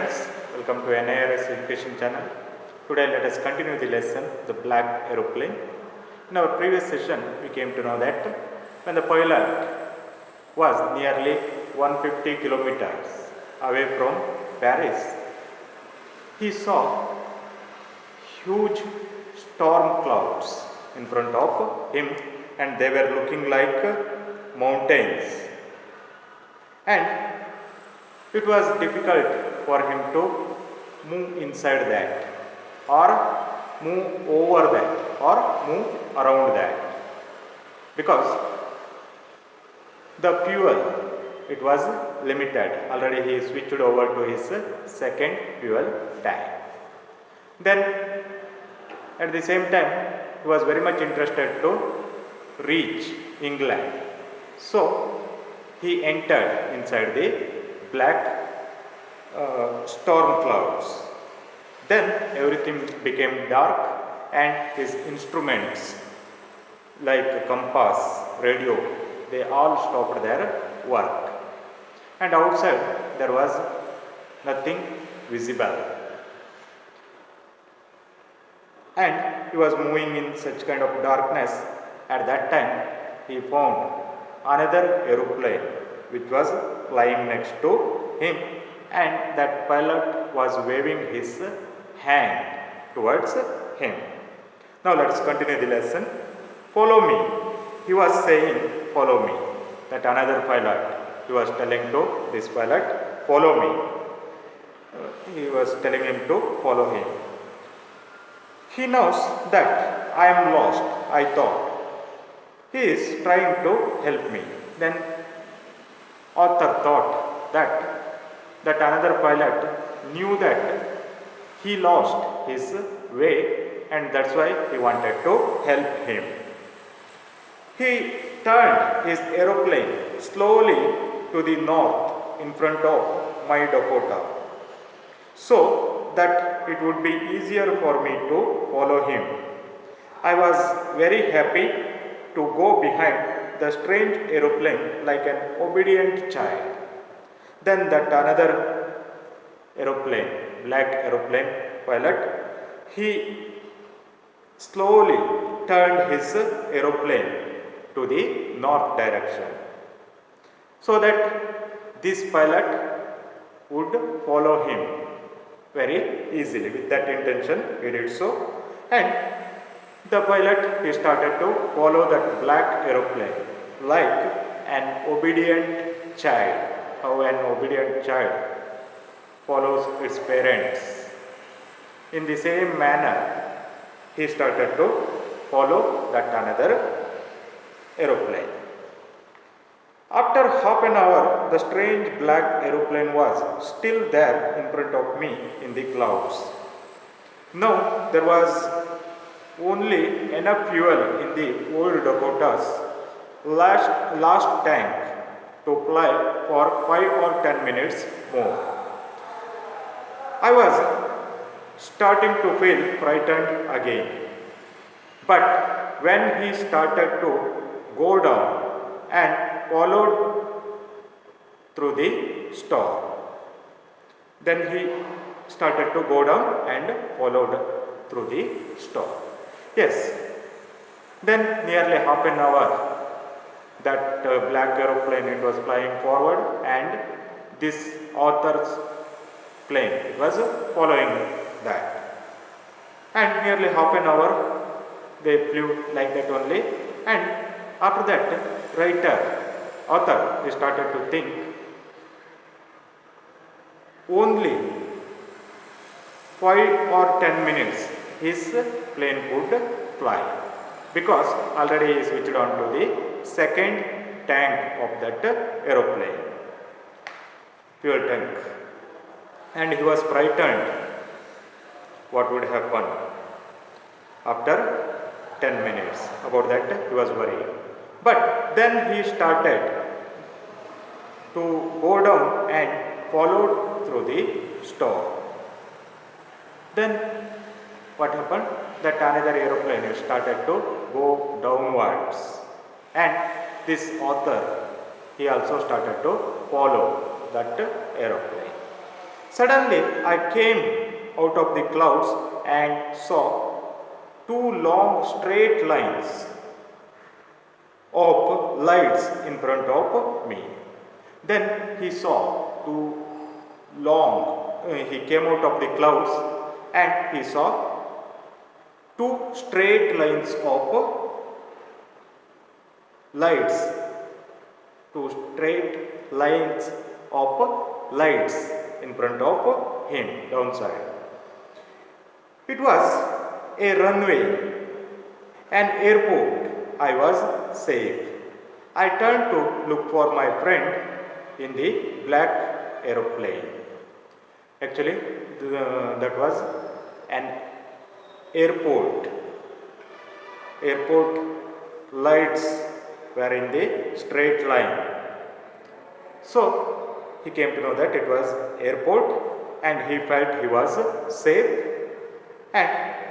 friends, welcome to NIRS Education channel. Today let us continue the lesson, the black aeroplane. In our previous session, we came to know that when the pilot was nearly 150 kilometers away from Paris, he saw huge storm clouds in front of him and they were looking like mountains. And it was difficult for him to move inside that or move over that or move around that because the fuel, it was limited. Already he switched over to his second fuel tank. Then at the same time he was very much interested to reach England. So he entered inside the black storm clouds. Then everything became dark and his instruments like compass, radio, they all stopped their work. And outside there was nothing visible. And he was moving in such kind of darkness. At that time he found another aeroplane which was flying next to him, and that pilot was waving his hand towards him. Now let us continue the lesson. Follow me. He was saying, follow me. That another pilot, he was telling to this pilot, follow me. He was telling him to follow him. He knows that I am lost, I thought. He is trying to help me. Then author thought that another pilot knew that he lost his way and that's why he wanted to help him. He turned his aeroplane slowly to the north in front of my Dakota so that it would be easier for me to follow him. I was very happy to go behind the strange aeroplane like an obedient child. Then that another aeroplane, black aeroplane pilot, he slowly turned his aeroplane to the north direction so that this pilot would follow him very easily. With that intention he did so, and the pilot, he started to follow that black aeroplane like an obedient child. How an obedient child follows its parents. In the same manner, he started to follow that another aeroplane. After half an hour, the strange black aeroplane was still there in front of me in the clouds. Now there was only enough fuel in the old Dakota's last tank to fly for 5 or 10 minutes more. I was starting to feel frightened again. But when he started to go down and followed through the storm, then he started to go down and followed through the storm. Yes, then nearly half an hour that black aeroplane, it was flying forward and this author's plane, it was following that. And nearly half an hour they flew like that only, and after that author, he started to think only 5 or 10 minutes his plane could fly because already he switched on to the second tank of that aeroplane, fuel tank, and he was frightened what would happen after 10 minutes. About that he was worried. But then he started to go down and followed through the storm. Then what happened? That another aeroplane started to go downwards, and this author, he also started to follow that aeroplane. Suddenly, I came out of the clouds and saw two long straight lines of lights in front of me. Then he saw two he came out of the clouds and he saw two straight lines of lights, two straight lines of lights in front of him downside. It was a runway, an airport. I was safe. I turned to look for my friend in the black aeroplane. Actually, that was an airport. Airport lights were in the straight line. So he came to know that it was airport and he felt he was safe, and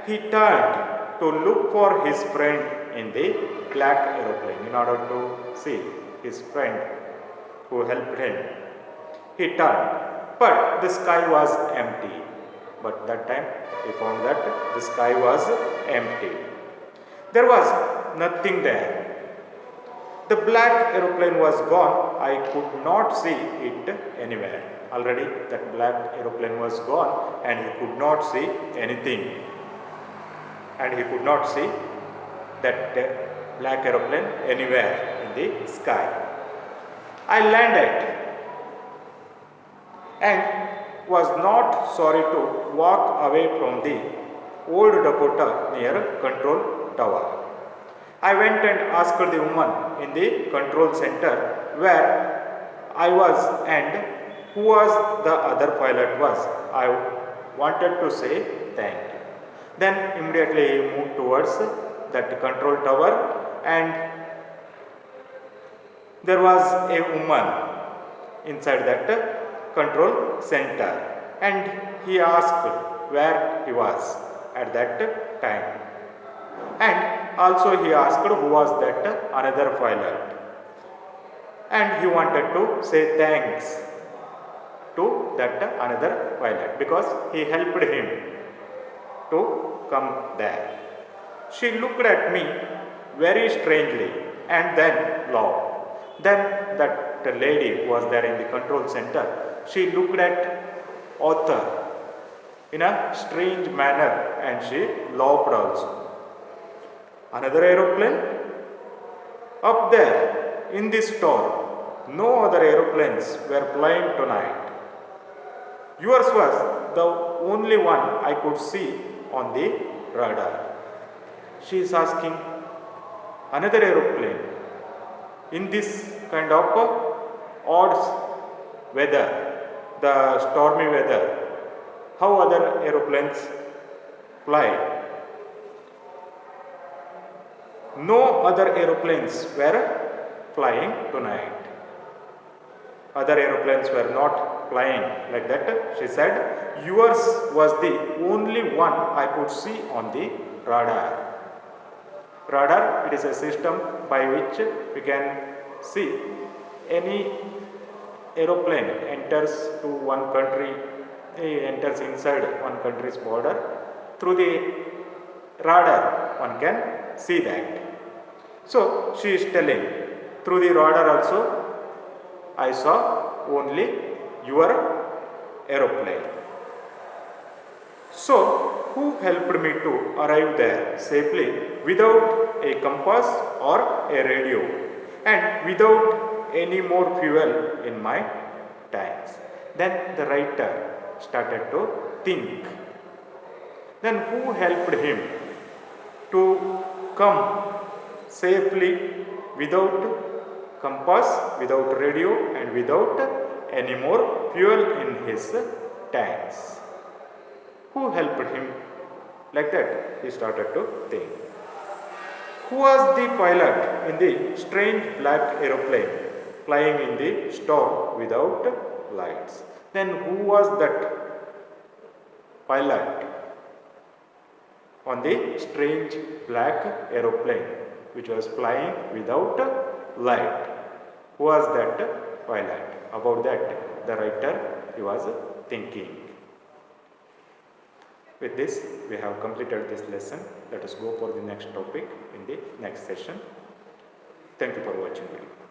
he turned to look for his friend in the black aeroplane in order to see his friend who helped him. He turned, but the sky was empty. But that time he found that the sky was empty. There was nothing there. The black aeroplane was gone. I could not see it anywhere. Already that black aeroplane was gone and he could not see anything. And he could not see that black aeroplane anywhere in the sky. I landed and was not sorry to walk away from the old Dakota near control tower. I went and asked the woman in the control center where I was and who was the other pilot was. I wanted to say thank you. Then immediately he moved towards that control tower, and there was a woman inside that control center, and he asked where he was at that time. And also he asked who was that another pilot, and he wanted to say thanks to that another pilot because he helped him to come there. She looked at me very strangely and then laughed. Then that lady who was there in the control center, she looked at Arthur in a strange manner and she laughed also. Another aeroplane? Up there in this storm, no other aeroplanes were flying tonight. Yours was the only one I could see on the radar. She is asking, another aeroplane in this kind of odd weather, the stormy weather, how other aeroplanes fly? No other aeroplanes were flying tonight. Other aeroplanes were not flying like that. She said, yours was the only one I could see on the radar. Radar, it is a system by which we can see any aeroplane enters to one country, enters inside one country's border. Through the radar, one can see that. So she is telling, through the radar also, I saw only your aeroplane. So, who helped me to arrive there safely without a compass or a radio and without any more fuel in my tanks? Then the writer started to think. Then who helped him to come safely without compass, without radio and without any more fuel in his tanks? Who helped him? Like that he started to think. Who was the pilot in the strange black aeroplane flying in the storm without lights? Then who was that pilot on the strange black aeroplane which was flying without light? Who was that pilot? About that the writer he was thinking. With this, we have completed this lesson. Let us go for the next topic in the next session. Thank you for watching video.